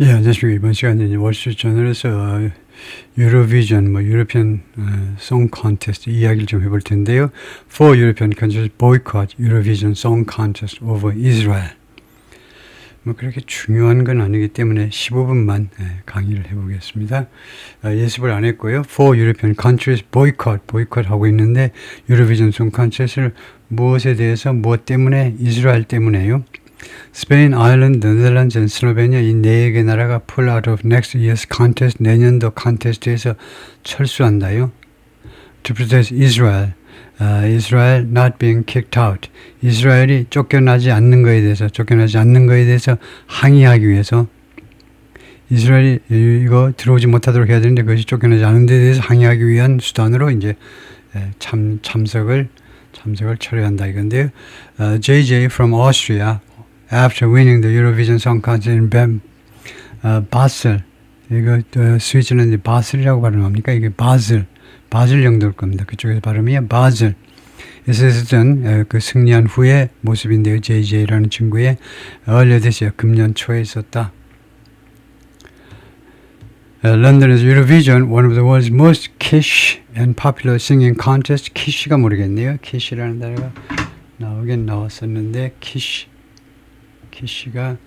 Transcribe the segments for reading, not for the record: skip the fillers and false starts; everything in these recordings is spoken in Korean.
예, 안녕하십니까. 이번 시간에 월스트리트저널에서 유로비전, 유로피안 송 콘테스트 이야기를 좀 해볼 텐데요. For European countries boycott Eurovision Song Contest over Israel. 그렇게 중요한 건 아니기 때문에 15분만 강의를 해보겠습니다. 예습을 안 했고요. For European countries boycott 하고 있는데 유로비전 송 콘테스트를 무엇에 대해서, 무엇 때문에, 이스라엘 때문에요. 스페인, 아일랜드, 네덜란드, 슬로베니아 이 4개 나라가 pull out of next year's contest, 내년도 컨테스트에서 철수한다요. To protest Israel, Israel not being kicked out. 이스라엘이 쫓겨나지 않는 거에 대해서 항의하기 위해서 이스라엘이 이거 들어오지 못하도록 해야 되는데 그것이 쫓겨나지 않는 데 대해서 항의하기 위한 수단으로 이제 참석을 철회한다 이건데요. JJ from Austria after winning the Eurovision Song Contest in 바셀, 이거 스위스랜드 바셀이라고 발음합니까? 이게 바zel 정도일 겁니다. 그쪽에서 발음이 바zel. 에서 그 승리한 후의 모습인데요. JJ라는 친구의 earlier this year, 금년 초에 있었다. London's Eurovision, one of the world's most kitsch and popular singing contests. kitsch가 모르겠네요. kitsch라는 단어가 나오긴 나왔었는데 kitsch가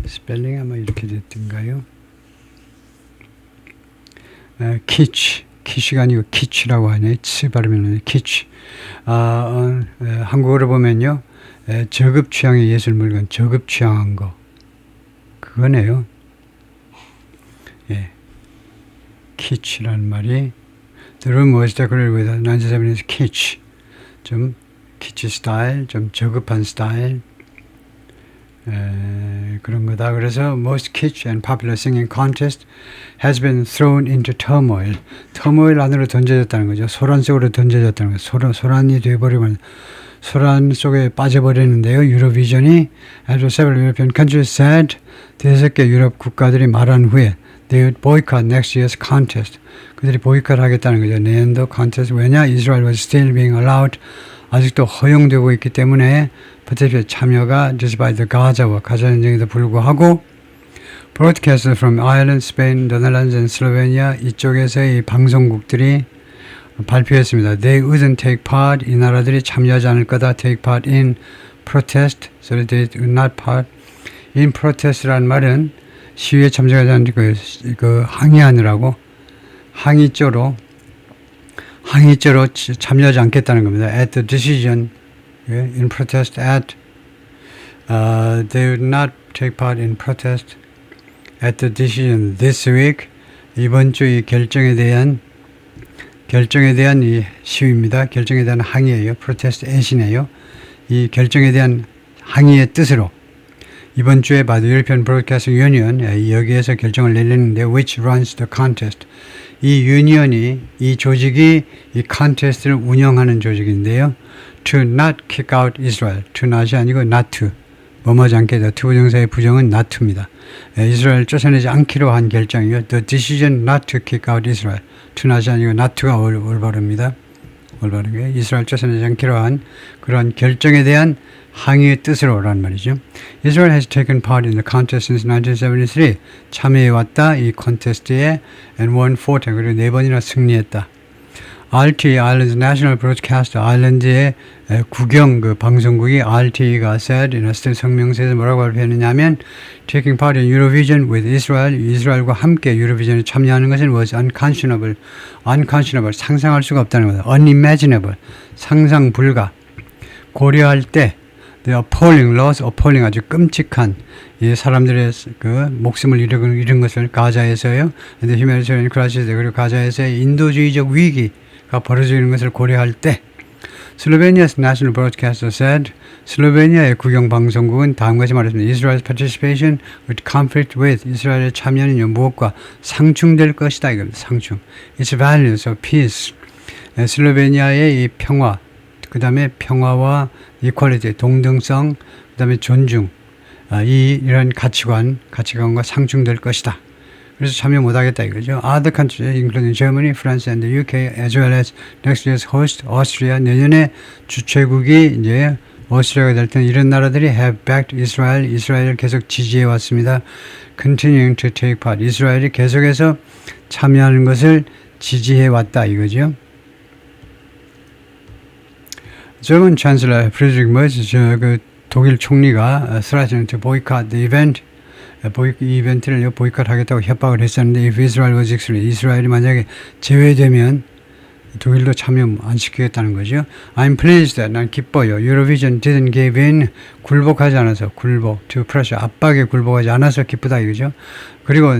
스펠링이 아마 이렇게 됐던가요? kitsch가 아니고 kitsch라고 하네요. 치 발음이는 kitsch. 한국어로 보면요, 저급 취향의 예술 물건, 저급 취향한 거, 그거네요. 예, kitsch라는 말이 The room was decorated with a 1970s kitsch, 좀 kitsch 스타일, 좀 저급한 스타일, 그런 거다. 그래서 most kitsch and popular singing contest has been thrown into turmoil. turmoil 안으로 던져졌다는 거죠. 소란 속으로 던져졌다는 거죠. 소란이 돼버리면 소란 속에 빠져버리는데요. 유로비전이 as several European countries said, 5개 유럽 국가들이 말한 후에 they would boycott next year's contest. 그들이 보이콧 하겠다는 거죠. 내년도 콘테스트. 왜냐? Israel was still being allowed. 아직도 허용되고 있기 때문에 파티에 참여가 despite the 가자와 가자 전쟁에도 불구하고 broadcasters from Ireland, Spain, Netherlands and Slovenia 이쪽에서의 방송국들이 발표했습니다. They wouldn't take part. 이 나라들이 참여하지 않을 거다. Take part in protest. So they would not part in protest라는 말은 시위에 참여하지 않을 그 항의하느라고 항의조로 참여하지 않겠다는 겁니다. At the decision, in protest at, they would not take part in protest at the decision this week. 이번 주 이 결정에 대한 이 시위입니다. 결정에 대한 항의예요. protest at이네요. 이 결정에 대한 항의의 뜻으로 이번 주에 The European Broadcasting Union, 여기에서 결정을 내리는데 which runs the contest. 이 유니언이, 이 조직이 이 컨테스트를 운영하는 조직인데요. To not kick out Israel. to not이 아니고 not to. 뭐뭐지 않게 해서 to 부정사의 부정은 not to입니다. 이스라엘 쫓아내지 않기로 한 결정이요. The decision not to kick out Israel. to not이 아니고 not to가 올바릅니다. 올바르게 이스라엘 쫓아내지 않기로 한 그런 결정에 대한 항의의 뜻으로라는 말이죠. Israel has taken part in the contest since 1973. 참여해왔다 이 콘테스트에 and won 4 times. 그리고 4번이나 승리했다. RT, Ireland's National Broadcaster, 아일랜드의 국영 그 방송국이 RT가 said, 성명서에서 뭐라고 발표했느냐면 taking part in Eurovision with Israel, 이스라엘과 함께 유로비전에 참여하는 것은 was unconscionable, 상상할 수가 없다는 거다. unimaginable, 상상 불가. 고려할 때 the appalling loss, appalling 아주 끔찍한 이 사람들의 그 목숨을 잃은 것을 가자에서요. the humanitarian crisis, 그리고 가자에서의 인도주의적 위기가 벌어지는 것을 고려할 때 Slovenia's national broadcaster said, 슬로베니아의 국영방송국은 다음같이 말했습니다. Israel's participation would conflict with, 이스라엘의 참여는 무엇과 상충될 것이다. 이겁니다. 상충. Its values of peace. 슬로베니아의 이 평화, 그 다음에 평화와 equality, 동등성, 그 다음에 존중, 이런 가치관과 상충될 것이다. 그래서 참여 못하겠다 이거죠. Other countries, including Germany, France, and the UK, as well as next year's host, Austria, 내년에 주최국이 이제 오스트리아가 될 때는 이런 나라들이 have backed Israel, 이스라엘을 계속 지지해 왔습니다. continuing to take part, 이스라엘이 계속해서 참여하는 것을 지지해 왔다 이거죠. German Chancellor Friedrich Merz, 그 독일 총리가 threatened to boycott the event, 이 이벤트를 보이콧하겠다고 협박을 했었는데 if Israel was excluded, 이스라엘이 만약에 제외되면 독일도 참여 안 시키겠다는 거죠. I'm pleased that, 난 기뻐요. Eurovision didn't give in, 굴복하지 않아서, to pressure, 압박에 굴복하지 않아서 기쁘다 이거죠. 그리고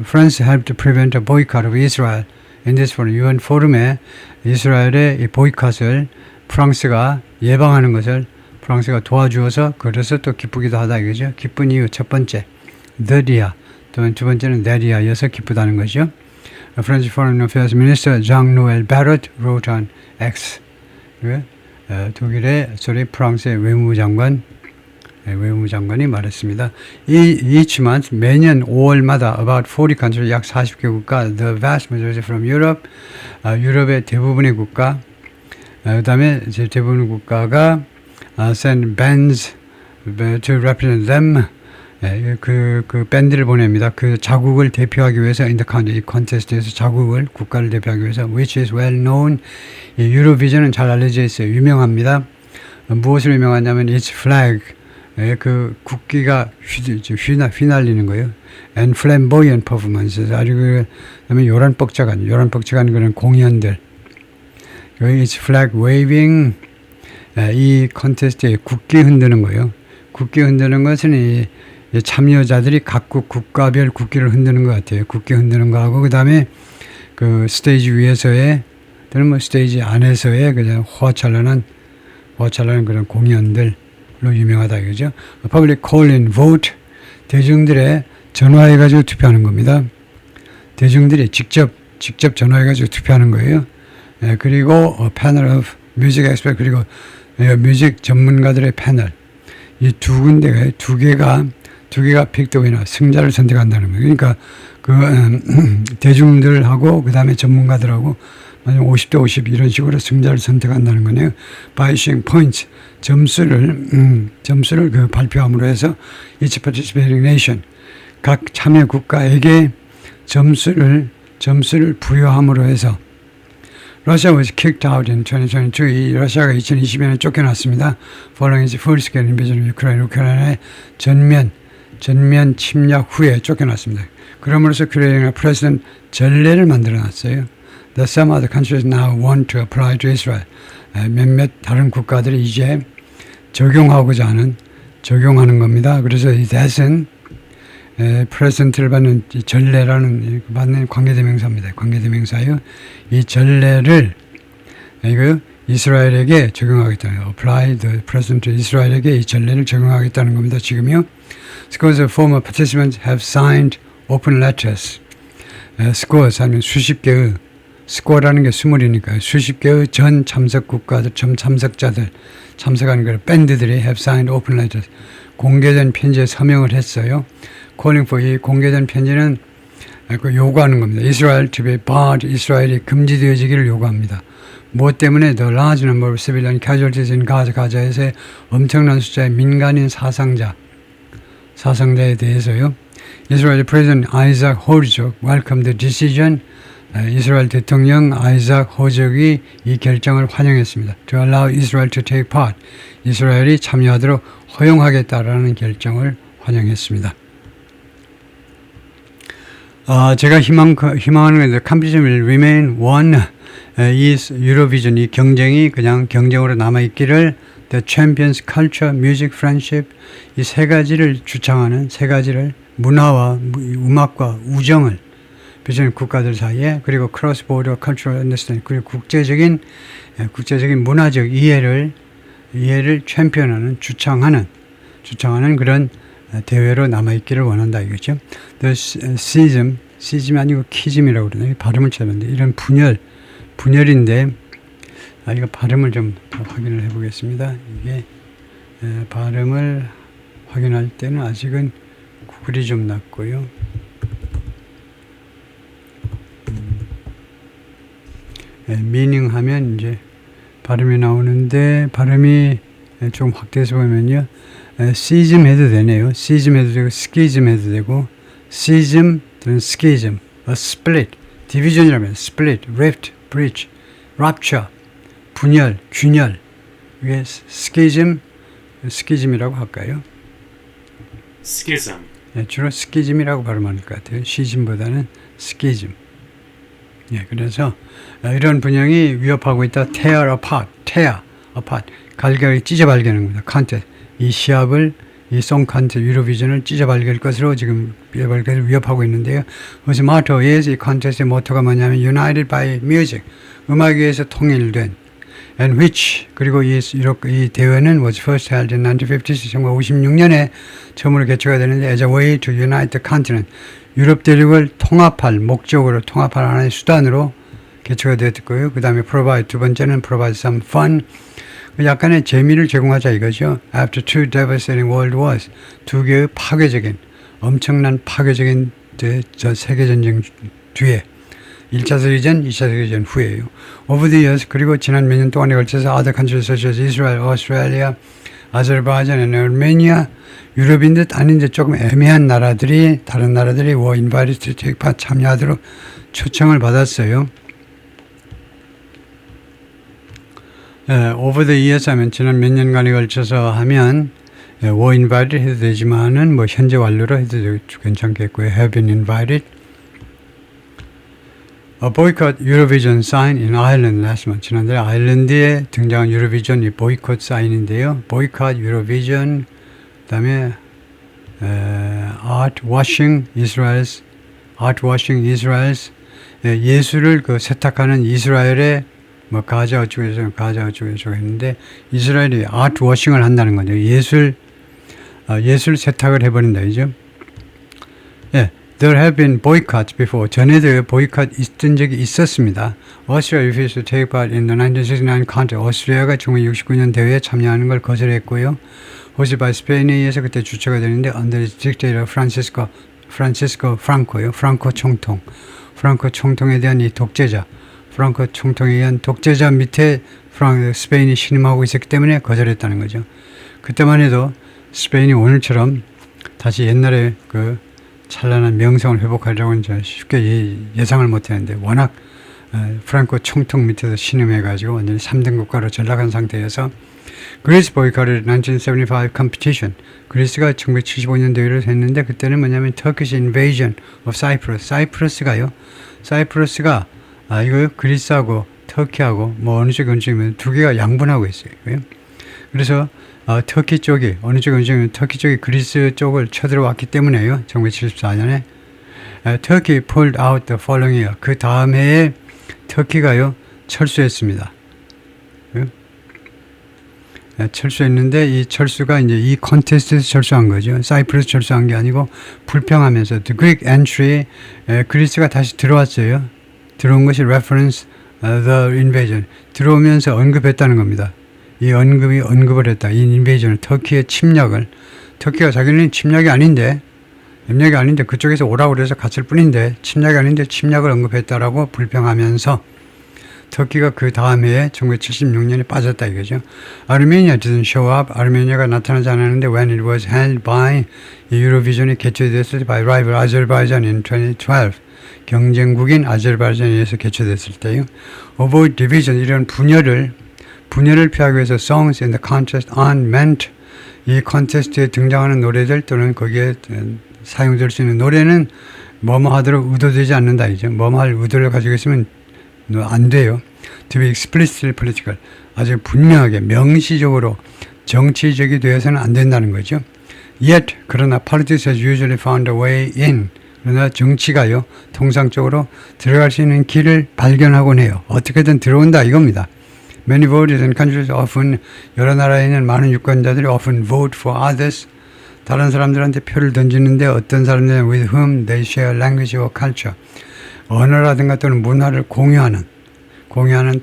France helped to prevent a boycott of Israel in this forum. UN 포럼에 이스라엘의 이 보이콧을 프랑스가 예방하는 것을 프랑스가 도와주어서 그래서 또 기쁘기도 하다 이거죠. 기쁜 이유 첫 번째, the이야. 또 두 번째는 that이어서 기쁘다는 거죠. French Foreign Affairs Minister Jean-Noël Barrot wrote on X. 독일의 프랑스의 외무장관이 말했습니다. Each month, 매년 5월마다 about 40 countries, 약 40개 국가, the vast majority from Europe, 유럽의 대부분의 국가, 그 다음에 대부분의 국가가 send bands to represent them. 그 밴드를 보냅니다. 그 자국을 대표하기 위해서 in the contest, 이 콘테스트에서 자국을 국가를 대표하기 위해서 which is well known. 유로비전은 잘 알려져 있어요. 유명합니다. 무엇으로 유명하냐면 its flag, 그 국기가 휘날리는 거예요. and flamboyant performances, 아주 그다음에 요란뻑적한 그런 공연들. its flag waving, 이 콘테스트에 국기 흔드는 거예요. 국기 흔드는 것은 이 참여자들이 각국 국가별 국기를 흔드는 것 같아요. 국기 흔드는 거하고 그 다음에 그 스테이지 위에서의 또는 뭐 스테이지 안에서의 그냥 호화찬란한 그런 공연들로 유명하다 이거죠. Public call-in vote, 대중들의 전화해가지고 투표하는 겁니다. 대중들이 직접 전화해가지고 투표하는 거예요. 그리고 panel of music expert, 그리고 뮤직 전문가들의 패널, 이 두 개가 픽더 위너, 승자를 선택한다는 거예요. 그러니까 대중들하고 그 다음에 전문가들하고 50대 50 이런 식으로 승자를 선택한다는 거네요. By showing points, 점수를 발표함으로 해서 each participating nation, 각 참여 국가에게 점수를 부여함으로 해서 Russia was kicked out in 2022. 러시아가 2020년에 쫓겨났습니다. Following its full-scale invasion of Ukraine, 우크라이나의 전면 침략 후에 쫓겨났습니다. 그러므로서 우크라이나 프레지던트 전례를 만들어놨어요. That some other countries now want to apply to Israel. 몇몇 다른 국가들이 이제 적용하는 겁니다. 그래서 이 that은 프레젠트를 받는 전례라는 받는 관계대명사입니다. 관계대명사요. 이 전례를 이스라엘에게 적용하겠다는 apply the present 이스라엘에게 이 전례를 적용하겠다는 겁니다. 지금요. Scores of former participants have signed open letters. scores 하면 수십 개의 score라는 게 스물이니까요. 수십 개의 전 참석 국가들, 전 참석자들, 참석하는 그 밴드들이 have signed open letters. 공개된 편지에 서명을 했어요. calling for, 이 공개된 편지는 요구하는 겁니다. Israel to be barred, 이스라엘이 금지되어지기를 요구합니다. 무엇 때문에? The large number of civilian casualties in Gaza, 가자에서의 엄청난 숫자의 민간인 사상자에 대해서요. Israel President Isaac Herzog welcomed the decision. 이스라엘 대통령 아이작 허적이 이 결정을 환영했습니다. To allow Israel to take part. 이스라엘이 참여하도록 허용하겠다라는 결정을 환영했습니다. 제가 희망하는 건 competition will remain one. 이 유로비전, 이 경쟁이 그냥 경쟁으로 남아있기를 the champions culture, music, friendship 이 세 가지를 주창하는 문화와 음악과 우정을 비전 국가들 사이에 그리고 cross border cultural understanding 그리고 국제적인 문화적 이해를 챔피언하는 주창하는 그런 대회로 남아있기를 원한다 이거죠. The schism이 아니고 키즘이라고 그러네요. 발음을 찾았는데 이런 분열인데 이거 발음을 좀 더 확인을 해보겠습니다. 이게 발음을 확인할 때는 아직은 구글이 좀 낫고요. meaning 하면 이제 발음이 나오는데 발음이 좀 확대해서 보면요. 시즘 해도 되네요. 시즘 해도 되고 스키즘 해도 되고 시즘 또는 스키즘, split, 디비전이라면 split, rift, breach, rupture, 분열, 균열. 이게 스키즘, 스키즘이라고 할까요? schism, 주로 스키즘이라고 발음하는 것 같아요. 시즘보다는 스키즘. 그래서 이런 분양이 위협하고 있다. tear apart, 갈갈이 찢어발견하는 겁니다. 컨테스트, 이 시합을, 이 송 컨테스트, 유로비전을 찢어발견할 것으로 지금 위협하고 있는데요. 그래서 motto is, 이 컨테스트의 모토가 뭐냐면 united by music, 음악에 의해서 통일된, and which, 그리고 이 대회는 was first held in 1950, 1956년에 처음으로 개최가 되는데 as a way to unite the continent, 유럽 대륙을 통합할 목적으로, 통합할 하나의 수단으로 개최가 되었고요. 그 다음에 provide, 두 번째는 provide some fun, 약간의 재미를 제공하자 이거죠. After two devastating world wars, 두 개의 파괴적인, 엄청난 파괴적인 저 세계전쟁 뒤에 1차 세계전, 2차 세계전 후에요. Over the years, 그리고 지난 몇 년 동안에 걸쳐서 other countries such as Israel, Australia, Azerbaijan, and Armenia, 유럽인 듯 아닌 듯 조금 애매한 나라들이, 다른 나라들이 were invited to take part, 참여하도록 초청을 받았어요. over the years 하면 지난 몇 년간에 걸쳐서 하면 were invited 해도 되지만은 뭐 현재 완료로 해도 괜찮겠고요. have been invited. A boycott Eurovision sign in Ireland last month. 지난달에 아일랜드에 등장한 유로비전 이 보이콧 사인인데요. boycott Eurovision, 그다음에 art washing Israel's, 예술을 그 세탁하는 이스라엘의 뭐 가자 어쩌고 했는데 이스라엘이 art washing을 한다는 거죠. 예술 세탁을 해버린다 이죠. There have been boycotts before. 전에도 보이콧 있던 적이 있었습니다. Austria refused to take part in the 1969 contest. 오스트리아가 1969년 대회에 참여하는 걸 거절했고요. 호시 바이 스페인에 의해서 그때 주최가 되는데 under the dictator 프란시스코 프랑코요. 프랑코 총통에 대한 이 독재자, 프랑코 총통에 의한 독재자 밑에 스페인이 신임하고 있었기 때문에 거절했다는 거죠. 그때만 해도 스페인이 오늘처럼 다시 옛날에 그 찬란한 명성을 회복하려고는 쉽게 예상을 못했는데 워낙 프랑코 총통 밑에서 신음해가지고 완전히 3등 국가로 전락한 상태여서 그리스 보이콧을 1975 competition, 그리스가 1975년 대회를 했는데 그때는 뭐냐면 Turkish invasion of Cyprus, 사이프러스가 이거 그리스하고 터키하고 뭐 어느 쪽이면 두 개가 양분하고 있어요. 그래서 터키 쪽이 어느 쪽은 터키 쪽이 그리스 쪽을 쳐들어왔기 때문에요. 1974년에 터키 pulled out the following year. 그 다음 해에 터키가요 철수했습니다. 철수했는데 이 철수가 이제 이 콘테스트에서 철수한 거죠. 사이프러스 철수한 게 아니고 불평하면서 the Greek entry, 그리스가 다시 들어왔어요. 들어온 것이 reference the invasion, 들어오면서 언급했다는 겁니다. 이 언급을 했다. 이 인베이전을, 터키의 침략을, 터키가 자기는 침략이 아닌데 그쪽에서 오라고 그래서 갔을 뿐인데 침략이 아닌데 침략을 언급했다라고 불평하면서 터키가 그 다음 해에 1976년에 빠졌다 이거죠. 아르메니아 didn't show up. 아르메니아가 나타나지 않았는데 when it was held by, 유로비전이 개최됐을 때 by rival Azerbaijan in 2012. 경쟁국인 아제르바이잔에 의해서 개최됐을 때요. Avoid division, 이런 분열을 피하기 위해서 songs in the contest aren't meant, 이 콘테스트에 등장하는 노래들 또는 거기에 사용될 수 있는 노래는 뭐뭐 하도록 의도되지 않는다 이죠. 뭐뭐 할 의도를 가지고 있으면 안 돼요. To be explicitly political, 아주 분명하게 명시적으로 정치적이 되어서는 안 된다는 거죠. Yet, 그러나 politics has usually found a way in, 그러나 정치가요 통상적으로 들어갈 수 있는 길을 발견하곤 해요. 어떻게든 들어온다 이겁니다. Many voters and countries often, 여러 나라에 있는 많은 유권자들이 often vote for others, 다른 사람들한테 표를 던지는데 어떤 사람들은 with whom they share language or culture, 언어라든가 또는 문화를 공유하는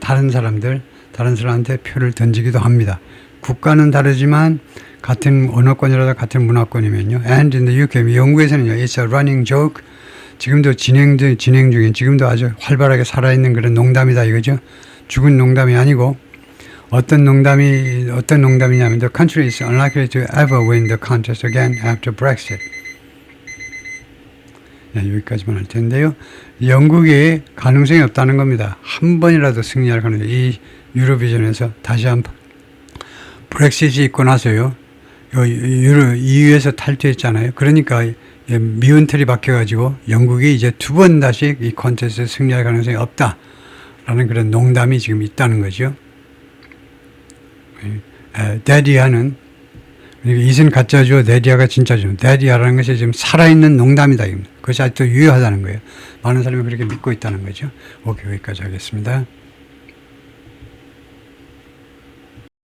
다른 사람한테 표를 던지기도 합니다. 국가는 다르지만 같은 언어권이라도 같은 문화권이면요. And in the UK, 영국에서는요, it's a running joke, 지금도 진행 중인, 지금도 아주 활발하게 살아있는 그런 농담이다 이거죠. 죽은 농담이 아니고 어떤 농담이냐면 the country is unlikely to ever win the contest again after Brexit. 네, 여기까지만 할 텐데요. 영국이 가능성이 없다는 겁니다. 한 번이라도 승리할 가능성. 이 유로비전에서 다시 한번 브렉시트이 있고 나서요. EU에서 탈퇴했잖아요. 그러니까 미운 틀이 바뀌어가지고 영국이 이제 두 번 다시 이 콘테스트에 승리할 가능성이 없다라는 그런 농담이 지금 있다는 거죠. 데디아는 이은 가짜죠. 데디아가 진짜죠. 데디아라는 것이 지금 살아있는 농담이다. 그것이 아직도 유효하다는 거예요. 많은 사람이 그렇게 믿고 있다는 거죠. 오케이, 여기까지 하겠습니다.